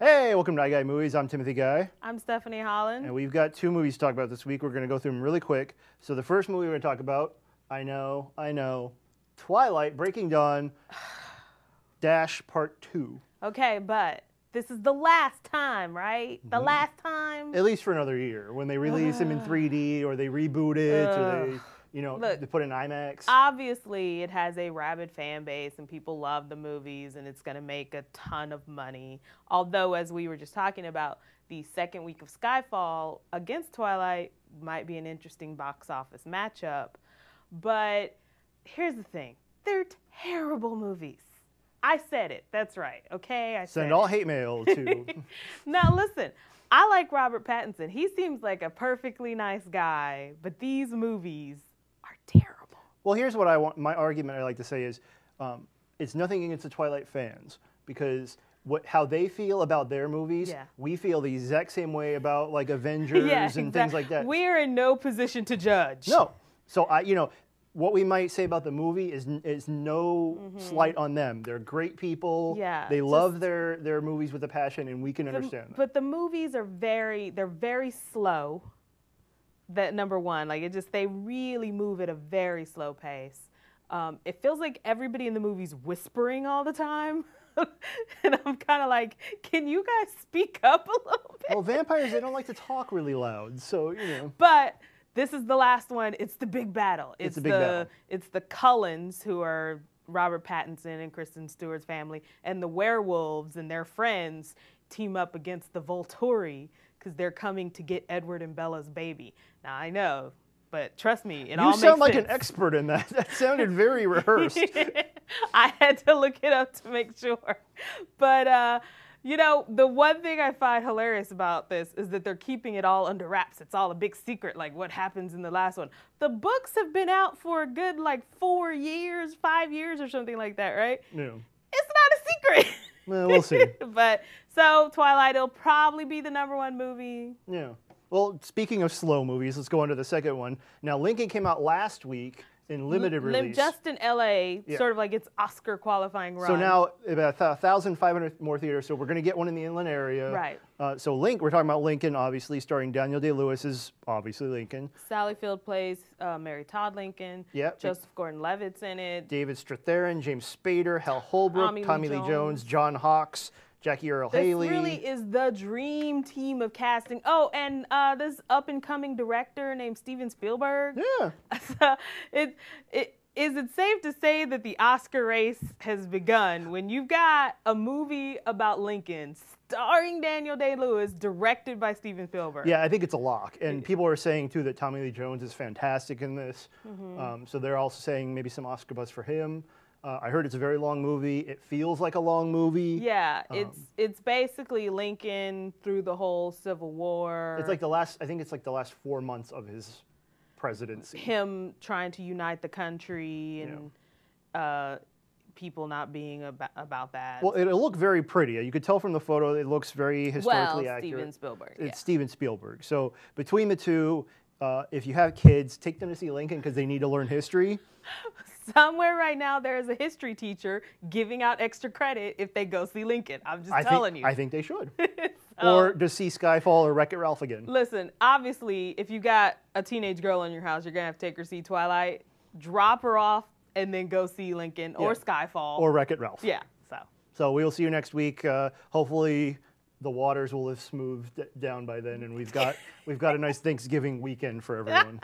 Hey, welcome to iGuide Movies. I'm Timothy Guy. I'm Stephanie Holland. And we've got two movies to talk about this week. We're going to go through them really quick. So the first movie we're going to talk about, I know, Twilight, Breaking Dawn, Dash Part 2. Okay, but this is the last time, right? The last time? At least for another year, when they release them in 3D or they reboot it or they, they put in IMAX. Obviously, it has a rabid fan base and people love the movies and it's going to make a ton of money. Although, as we were just talking about, the second week of Skyfall against Twilight might be an interesting box office matchup. But here's the thing. They're terrible movies. I said it. That's right. Okay? I said Send all hate mail to... Now, listen. I like Robert Pattinson. He seems like a perfectly nice guy, but these movies are terrible. Well, here's what I want. My argument I like to say is it's nothing against the Twilight fans because how they feel about their movies, we feel the exact same way about like Avengers and things like that. We're in no position to judge. No. So what we might say about the movie is no slight on them. They're great people. Yeah, they love their movies with a passion, and we can understand that. But the movies are they're very slow. That number one, they really move at a very slow pace. It feels like everybody in the movie's whispering all the time. And I'm kind of like, can you guys speak up a little bit? Well, vampires, they don't like to talk really loud, so, But this is the last one. It's the big battle. It's the big battle. It's the Cullens, who are Robert Pattinson and Kristen Stewart's family, and the werewolves and their friends team up against the Volturi because they're coming to get Edward and Bella's baby. Now, I know, but trust me, it all makes sense. You sound like an expert in that. That sounded very rehearsed. I had to look it up to make sure. But, the one thing I find hilarious about this is that they're keeping it all under wraps. It's all a big secret, like what happens in the last one. The books have been out for a good, 4 years, 5 years or something like that, right? Yeah. It's not a secret. Well, we'll see. But, so Twilight will probably be the #1 movie. Yeah. Well, speaking of slow movies, let's go on to the second one. Now, Lincoln came out last week in limited release. Just in LA, sort of like its Oscar qualifying run. So now, about 1,500 more theaters, so we're going to get one in the inland area. Right. So we're talking about Lincoln, obviously, starring Daniel Day-Lewis as, obviously, Lincoln. Sally Field plays Mary Todd Lincoln. Yep. Joseph Gordon-Levitt's in it. David Strathairn, James Spader, Hal Holbrook, Tommy Lee Jones, John Hawkes, Jackie Earle Haley. This really is the dream team of casting. Oh, and this up-and-coming director named Steven Spielberg. Yeah. So is it safe to say that the Oscar race has begun when you've got a movie about Lincoln starring Daniel Day-Lewis, directed by Steven Spielberg? Yeah, I think it's a lock. And people are saying, too, that Tommy Lee Jones is fantastic in this. So they're also saying maybe some Oscar buzz for him. I heard it's a very long movie. It feels like a long movie. Yeah, it's basically Lincoln through the whole Civil War. It's like I think it's like the last 4 months of his presidency. Him trying to unite the country and people not being about that. Well, it'll look very pretty. You could tell from the photo it looks very historically accurate. Steven Spielberg. It's Steven Spielberg. So between the two, if you have kids, take them to see Lincoln because they need to learn history. Somewhere right now there is a history teacher giving out extra credit if they go see Lincoln. I'm just telling you. I think they should. Or to see Skyfall or Wreck-It Ralph again. Listen, obviously, if you got a teenage girl in your house, you're going to have to take her to see Twilight, drop her off, and then go see Lincoln or Skyfall. Or Wreck-It Ralph. Yeah. So we'll see you next week. Hopefully the waters will have smoothed down by then, and we've got a nice Thanksgiving weekend for everyone.